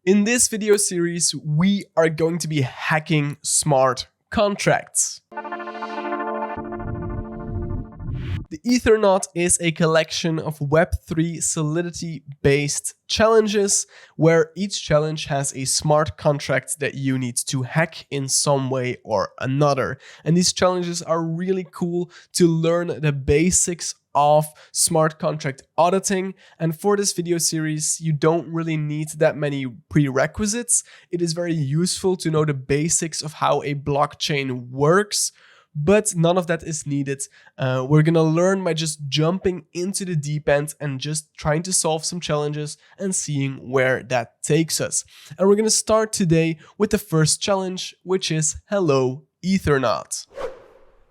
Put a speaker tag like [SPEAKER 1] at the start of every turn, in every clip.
[SPEAKER 1] In this video series, we are going to be hacking smart contracts. The Ethernaut is a collection of Web3 Solidity-based challenges where each challenge has a smart contract that you need to hack in some way or another. And these challenges are really cool to learn the basics of smart contract auditing. And for this video series, you don't really need that many prerequisites. It is very useful to know the basics of how a blockchain works, but none of that is needed. We're gonna learn by just jumping into the deep end and just trying to solve some challenges and seeing where that takes us. And we're gonna start today with the first challenge, which is Hello Ethernaut.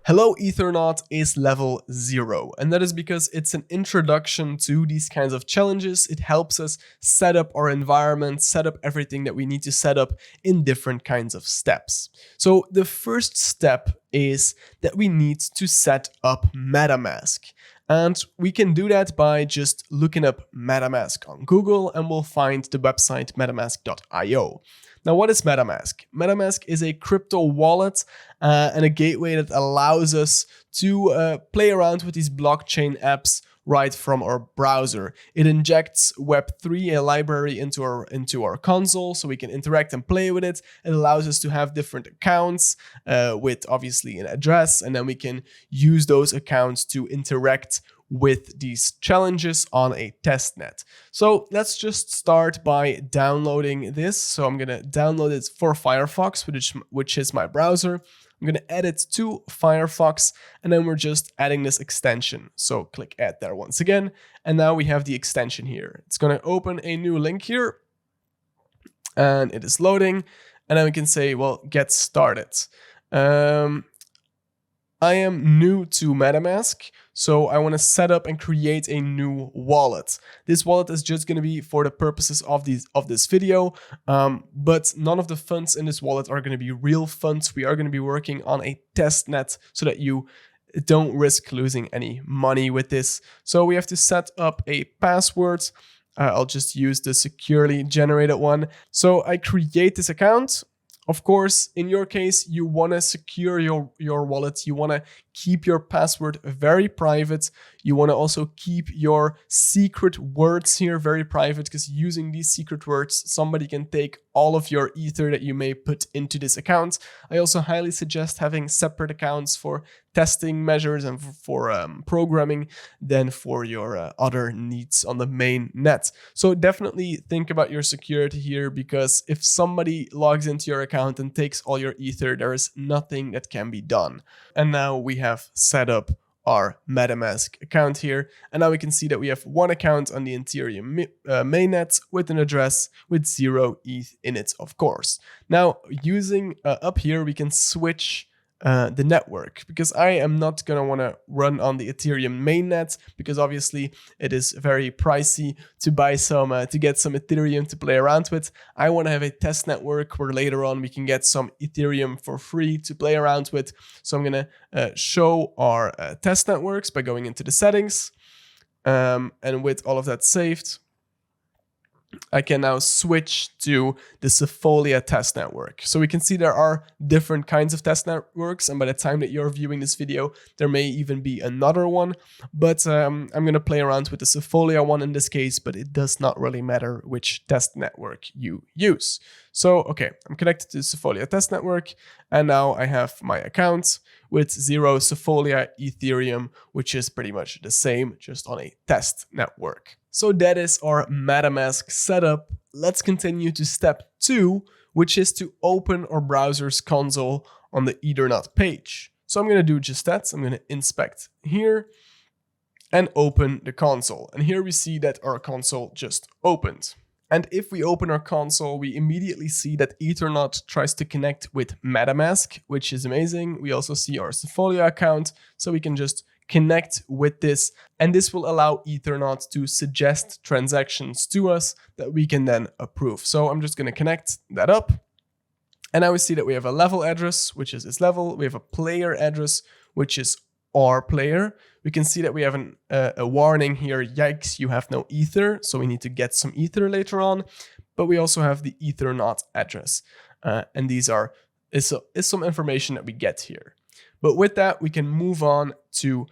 [SPEAKER 1] Hello Ethernaut is level 0, and that is because it's an introduction to these kinds of challenges. It helps us set up our environment, set up everything that we need to set up in different kinds of steps. So the first step is that we need to set up MetaMask. And we can do that by just looking up MetaMask on Google, and we'll find the website metamask.io. Now, what is MetaMask? MetaMask is a crypto wallet and a gateway that allows us to play around with these blockchain apps right from our browser. It injects Web3, a library, into our console so we can interact and play with it. It allows us to have different accounts with obviously an address, and then we can use those accounts to interact with these challenges on a testnet. So let's just start by downloading this. So I'm gonna download it for Firefox, which is my browser. I'm gonna add it to Firefox, and then we're just adding this extension. So click add there once again, and now we have the extension here. It's gonna open a new link here, and it is loading, and then we can say, well, get started. I am new to MetaMask, so I want to set up and create a new wallet. This wallet is just going to be for the purposes of this video, but none of the funds in this wallet are going to be real funds. We are going to be working on a test net so that you don't risk losing any money with this. So we have to set up a password. I'll just use the securely generated one. So I create this account. Of course, in your case, you want to secure your wallet. You want to keep your password very private. You want to also keep your secret words here very private, because using these secret words, somebody can take all of your ether that you may put into this account. I also highly suggest having separate accounts for testing measures and for programming than for your other needs on the main net. So definitely think about your security here, because if somebody logs into your account and takes all your ether, there is nothing that can be done. And now we have set up our MetaMask account here, and now we can see that we have one account on the Ethereum mainnet with an address with 0 ETH in it, of course. Now, using up here, we can switch the network, because I am not going to want to run on the Ethereum mainnet, because obviously it is very pricey to buy some to get some Ethereum to play around with. I want to have a test network where later on we can get some Ethereum for free to play around with. So I'm going to show our test networks by going into the settings, and with all of that saved, I can now switch to the Sefolia test network. So we can see there are different kinds of test networks, and by the time that you're viewing this video, there may even be another one. But I'm going to play around with the Sefolia one in this case, but it does not really matter which test network you use. So, okay, I'm connected to the Sefolia test network, and now I have my account with 0 Sefolia Ethereum, which is pretty much the same, just on a test network. So that is our MetaMask setup. Let's continue to step 2, which is to open our browser's console on the Ethernaut page. So I'm going to do just that. I'm going to inspect here and open the console. And here we see that our console just opened. And if we open our console, we immediately see that Ethernaut tries to connect with MetaMask, which is amazing. We also see our Sefolia account, so we can just connect with this, and this will allow Ethernaut to suggest transactions to us that we can then approve. So I'm just going to connect that up, and now we see that we have a level address, which is this level. We have a player address, which is our player. We can see that we have a warning here, yikes, you have no ether, so we need to get some ether later on. but we also have the Ethernaut address. And these is some information that we get here. But with that, we can move on to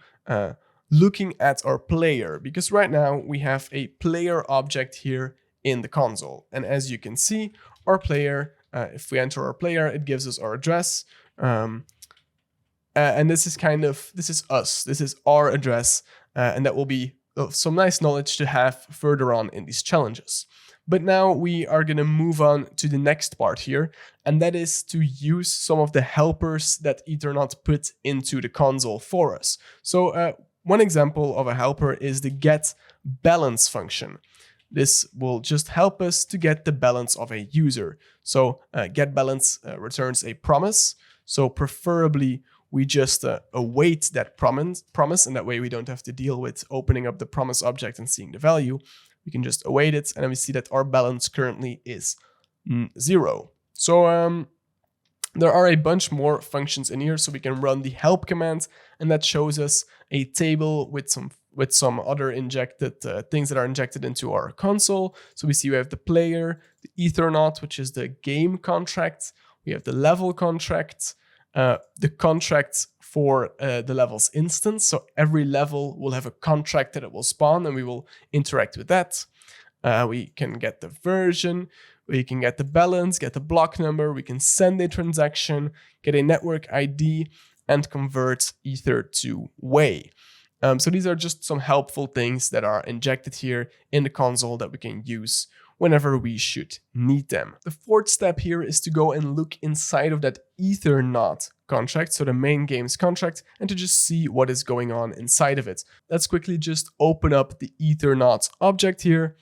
[SPEAKER 1] looking at our player, because right now we have a player object here in the console. And as you can see, our player, if we enter our player, it gives us our address. And this is us. This is our address. And that will be some nice knowledge to have further on in these challenges. But now we are going to move on to the next part here, and that is to use some of the helpers that Ethernaut put into the console for us. So one example of a helper is the get balance function. This will just help us to get the balance of a user. So get balance returns a promise. So preferably we just await that promise, and that way we don't have to deal with opening up the promise object and seeing the value. We can just await it, and then we see that our balance currently is 0. So there are a bunch more functions in here. So we can run the help command, and that shows us a table with some other injected things that are injected into our console. So we see we have the player, the Ethernaut, which is the game contract. We have the level contract, the contract for the level's instance. So every level will have a contract that it will spawn, and we will interact with that. We can get the version, we can get the balance, get the block number, we can send a transaction, get a network ID, and convert Ether to Wei. So these are just some helpful things that are injected here in the console that we can use whenever we should need them. The fourth step here is to go and look inside of that Ethernaut contract, so the main game's contract, and to just see what is going on inside of it. Let's quickly just open up the Ethernaut object here,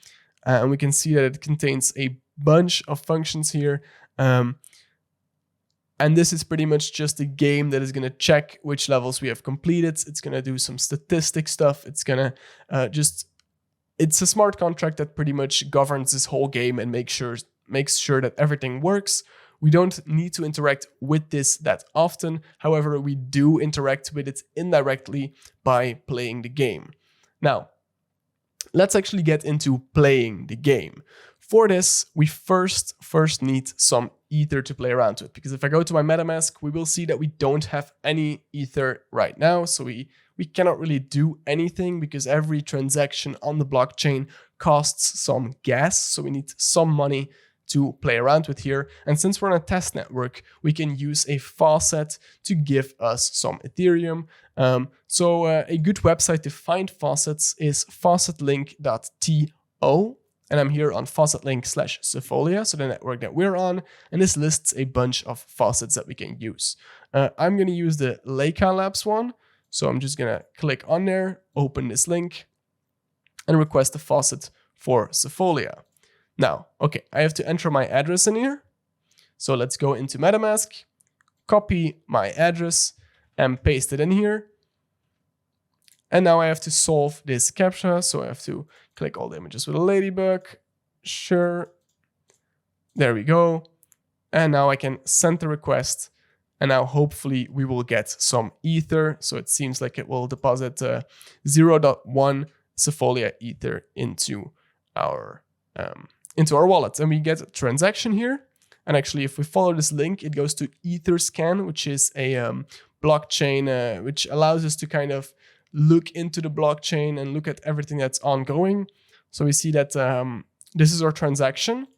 [SPEAKER 1] and we can see that it contains a bunch of functions here. And this is pretty much just a game that is going to check which levels we have completed. It's going to do some statistic stuff. It's going to it's a smart contract that pretty much governs this whole game and makes sure that everything works. We don't need to interact with this that often. However, we do interact with it indirectly by playing the game. Now, let's actually get into playing the game. For this, we first need some Ether to play around with, because if I go to my MetaMask, we will see that we don't have any Ether right now. So we cannot really do anything, because every transaction on the blockchain costs some gas. So we need some money to play around with here. And since we're on a test network, we can use a faucet to give us some Ethereum. So a good website to find faucets is faucetlink.to. And I'm here on faucetlink/Sefolia, so the network that we're on. And this lists a bunch of faucets that we can use. I'm going to use the Leica Labs one. So I'm just going to click on there, open this link, and request a faucet for Sefolia. Now, okay, I have to enter my address in here. So let's go into MetaMask, copy my address, and paste it in here. And now I have to solve this CAPTCHA. So I have to click all the images with a ladybug. Sure. There we go. And now I can send the request. And now hopefully we will get some Ether. So it seems like it will deposit 0.1 Sefolia Ether into our wallet. And we get a transaction here. And actually, if we follow this link, it goes to Etherscan, which is a blockchain which allows us to kind of look into the blockchain and look at everything that's ongoing. So we see that this is our transaction.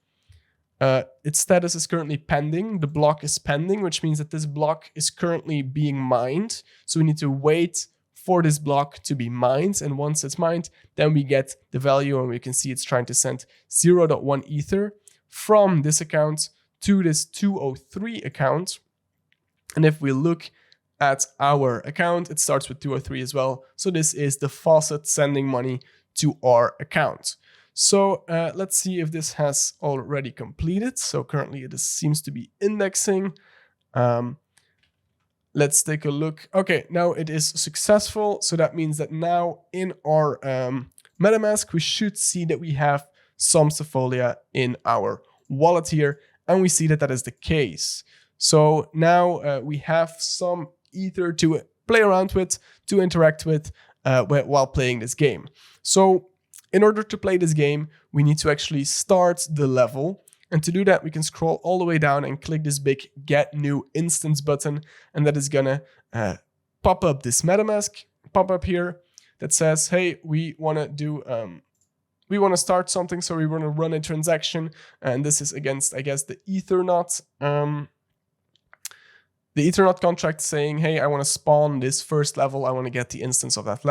[SPEAKER 1] Its status is currently pending. The block is pending, which means that this block is currently being mined. So we need to wait for this block to be mined. And once it's mined, then we get the value, and we can see it's trying to send 0.1 Ether from this account to this 203 account. And if we look at our account, it starts with 203 as well. So this is the faucet sending money to our account. So let's see if this has already completed. So currently this seems to be indexing. Let's take a look. Okay, now it is successful. So that means that now in our MetaMask, we should see that we have some Sefolia in our wallet here. And we see that that is the case. So now we have some Ether to play around with, to interact with while playing this game. So In order to play this game, we need to actually start the level. And to do that, we can scroll all the way down and click this big Get New Instance button. And that is gonna pop up this MetaMask pop-up here that says, hey, we wanna start something, so we wanna run a transaction. And this is against, I guess, the Ethernaut. The Ethernaut contract saying, hey, I wanna spawn this first level. I wanna get the instance of that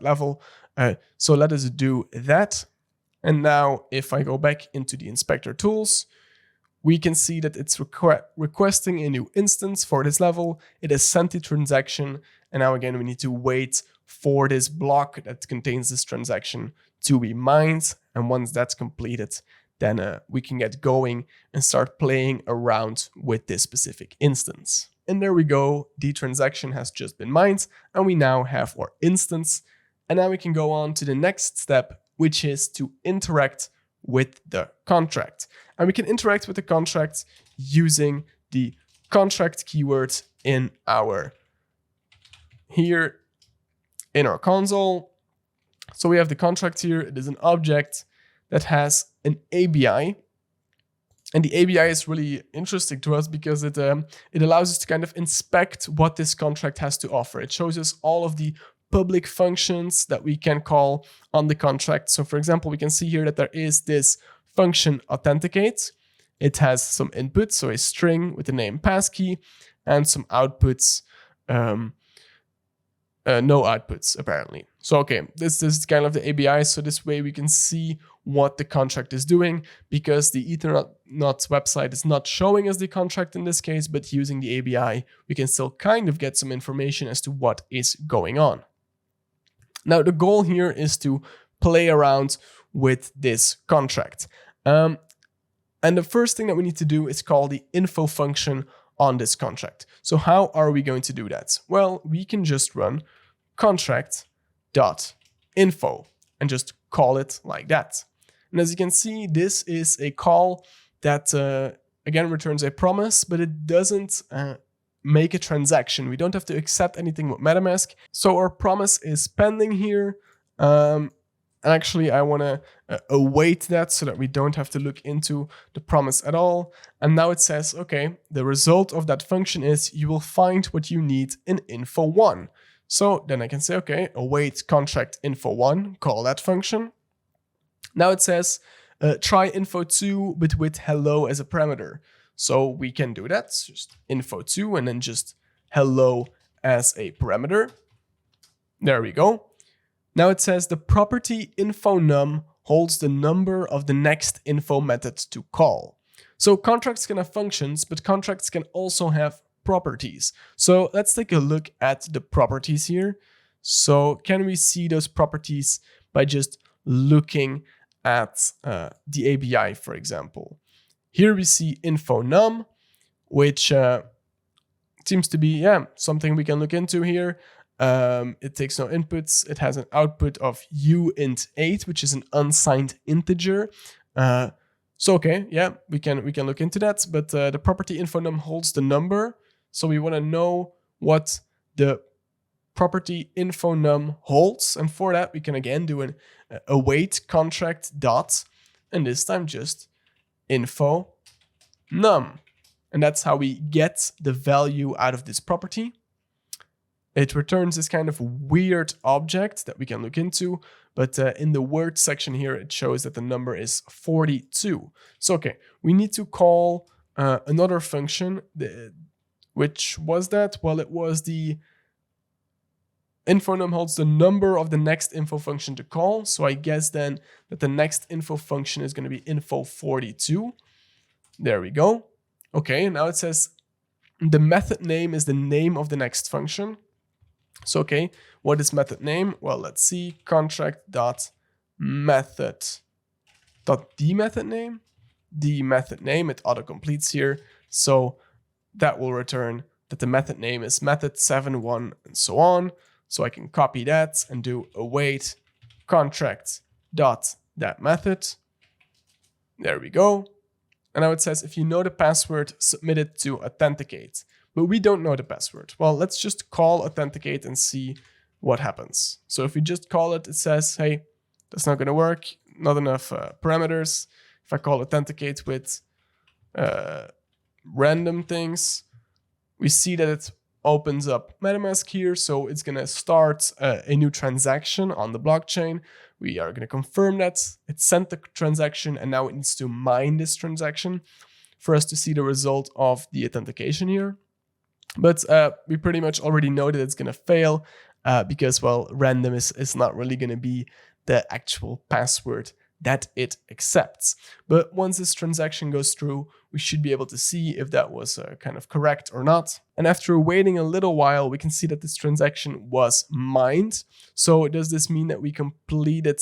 [SPEAKER 1] level. So let us do that. And now if I go back into the inspector tools, we can see that it's requesting a new instance for this level. It has sent the transaction. And now again, we need to wait for this block that contains this transaction to be mined. And once that's completed, then we can get going and start playing around with this specific instance. And there we go. The transaction has just been mined and we now have our instance. And now we can go on to the next step, which is to interact with the contract. And we can interact with the contract using the contract keyword here in our console. So we have the contract here. It is an object that has an ABI. And the ABI is really interesting to us because it allows us to kind of inspect what this contract has to offer. It shows us all of the public functions that we can call on the contract. So for example, we can see here that there is this function authenticate. It has some inputs, so a string with the name passkey, and some outputs, no outputs apparently. So okay, this is kind of the ABI. So this way we can see what the contract is doing, because the Ethernaut website is not showing us the contract in this case, but using the ABI, we can still kind of get some information as to what is going on. Now, the goal here is to play around with this contract. And the first thing that we need to do is call the info function on this contract. So how are we going to do that? Well, we can just run contract.info and just call it like that. And as you can see, this is a call that, again, returns a promise, but it doesn't make a transaction. We don't have to accept anything with MetaMask. So our promise is pending here. And actually, I want to await that so that we don't have to look into the promise at all. And now it says, okay, the result of that function is you will find what you need in info1. So then I can say, okay, await contract info1, call that function. Now it says, try info2, but with hello as a parameter. So we can do that, just info2 and then just hello as a parameter. There we go. Now it says the property info_num holds the number of the next info method to call. So contracts can have functions, but contracts can also have properties. So let's take a look at the properties here. So can we see those properties by just looking at the ABI, for example? Here we see info_num, which seems to be something we can look into here. It takes no inputs. It has an output of uint8, which is an unsigned integer. So okay, yeah, we can look into that. But the property info_num holds the number, so we want to know what the property info_num holds, and for that we can again do an await contract dot, and this time just info_num, and that's how we get the value out of this property. It returns this kind of weird object that we can look into, but in the word section here, it shows that the number is 42. So, okay, we need to call another function. Which was that? Well, it was the info_num holds the number of the next info function to call. So I guess then that the next info function is going to be info42. There we go. Okay, now it says the method name is the name of the next function. So, okay, what is method name? Well, let's see, contract.method.the method name. The method name, it auto-completes here. So that will return that the method name is method71 and so on. So I can copy that and do await contract.that method. There we go. And now it says, if you know the password, submit it to authenticate. But we don't know the password. Well, let's just call authenticate and see what happens. So if we just call it, it says, hey, That's not going to work. Not enough parameters. If I call authenticate with random things, we see that it opens up MetaMask here. So it's going to start a new transaction on the blockchain. We are going to confirm that it sent the transaction, and now it needs to mine this transaction for us to see the result of the authentication here. But we pretty much already know that it's going to fail because, well, random is not really going to be the actual password that it accepts. But once this transaction goes through, we should be able to see if that was kind of correct or not. And after waiting a little while, we can see that this transaction was mined. So does this mean that we completed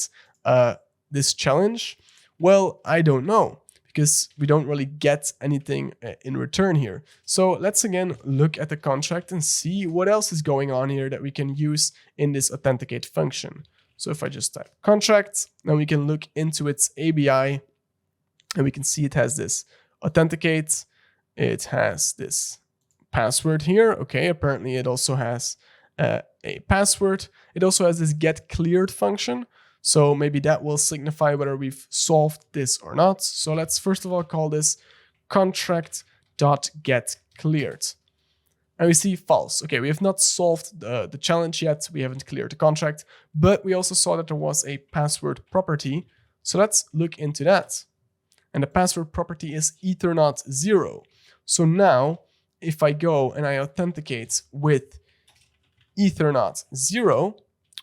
[SPEAKER 1] this challenge? Well, I don't know, because we don't really get anything in return here. So let's again look at the contract and see what else is going on here that we can use in this authenticate function. So if I just type contract, then we can look into its ABI, and we can see it has this authenticate, it has this password here. Okay, apparently it also has a password. It also has this get cleared function. So maybe that will signify whether we've solved this or not. So let's first of all call this contract.getCleared. And we see false. Okay, we have not solved the challenge yet. We haven't cleared the contract, but we also saw that there was a password property. So let's look into that. And the password property is Ethernaut 0. So now if I go and I authenticate with Ethernaut 0,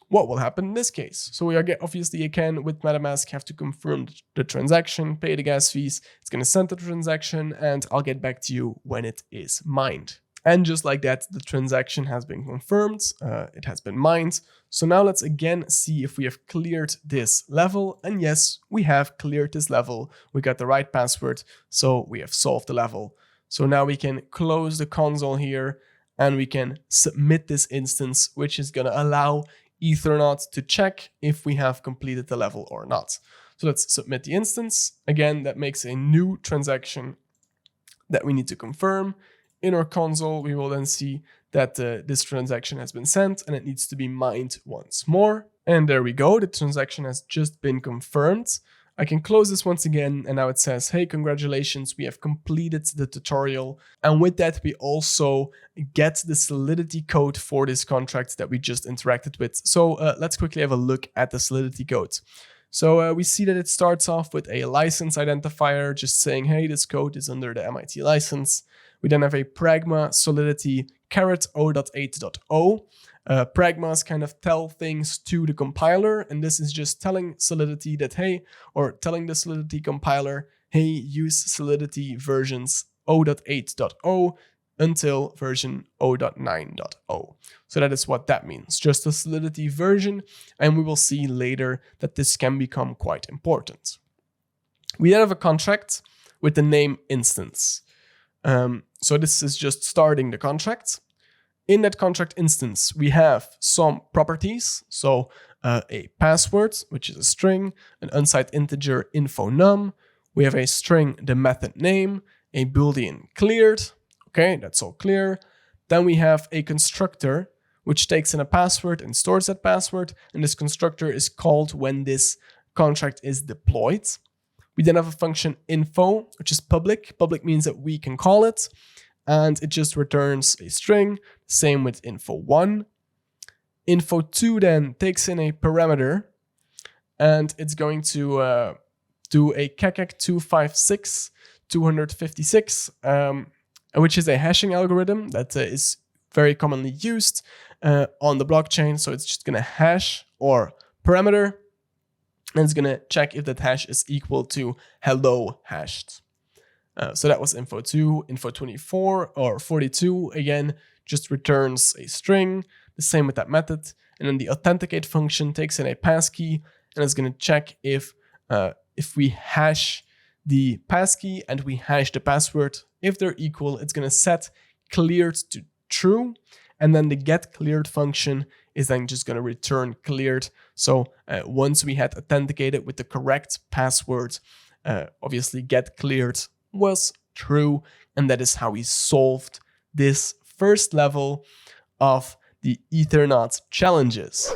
[SPEAKER 1] what will happen in this case? So we are obviously again with MetaMask have to confirm the transaction, pay the gas fees. It's going to send the transaction, and I'll get back to you when it is mined. And just like that, the transaction has been confirmed. It has been mined. So now let's again see if we have cleared this level. And yes, we have cleared this level. We got the right password, so we have solved the level. So now we can close the console here, and we can submit this instance, which is going to allow Ethernaut to check if we have completed the level or not. So let's submit the instance. Again, that makes a new transaction that we need to confirm. In our console, we will then see that this transaction has been sent and it needs to be mined once more. And there we go, the transaction has just been confirmed. I can close this once again, and now it says, hey, congratulations, we have completed the tutorial. And with that, we also get the Solidity code for this contract that we just interacted with. So let's quickly have a look at the Solidity code. So we see that it starts off with a license identifier, just saying, hey, this code is under the MIT license. We then have a pragma solidity _o.8.o. Pragmas kind of tell things to the compiler, and this is just telling Solidity that, hey, or telling the Solidity compiler, hey, use Solidity versions 0.8.o until version 0.9.o. So that is what that means, just a Solidity version, and we will see later that this can become quite important. We then have a contract with the name instance. So this is just starting the contract. In that contract instance, we have some properties. So a password, which is a string, an unsigned integer info num. We have a string, the method name, a boolean cleared. Okay, that's all clear. Then we have a constructor, which takes in a password and stores that password. And this constructor is called when this contract is deployed. We then have a function info, which is public. Public means that we can call it, and it just returns a string. Same with info1. Info2 then takes in a parameter, and it's going to do a CACAC 256, 256, which is a hashing algorithm that is very commonly used on the blockchain. So it's just going to hash or parameter, and it's going to check if that hash is equal to hello hashed. So that was info2. Info24 or 42, again, just returns a string. The same with that method. And then the authenticate function takes in a passkey, and it's going to check if we hash the passkey and we hash the password. If they're equal, it's going to set cleared to true. And then the get cleared function is then just going to return cleared. So once we had authenticated with the correct password, obviously get cleared was true. And that is how we solved this first level of the Ethernaut challenges.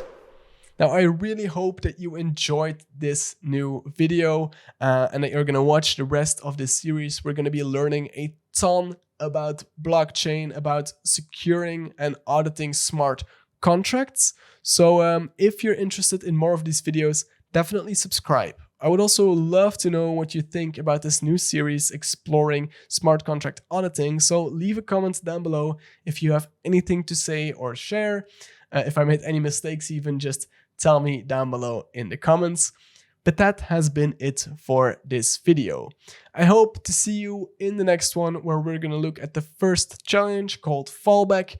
[SPEAKER 1] Now, I really hope that you enjoyed this new video and that you're going to watch the rest of this series. We're going to be learning a ton about blockchain, about securing and auditing smart contracts. So if you're interested in more of these videos, definitely subscribe. I would also love to know what you think about this new series exploring smart contract auditing. So leave a comment down below if you have anything to say or share. If I made any mistakes, even just tell me down below in the comments. But that has been it for this video. I hope to see you in the next one, where we're going to look at the first challenge called fallback.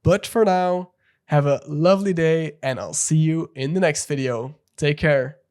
[SPEAKER 1] But for now, have a lovely day and I'll see you in the next video. Take care.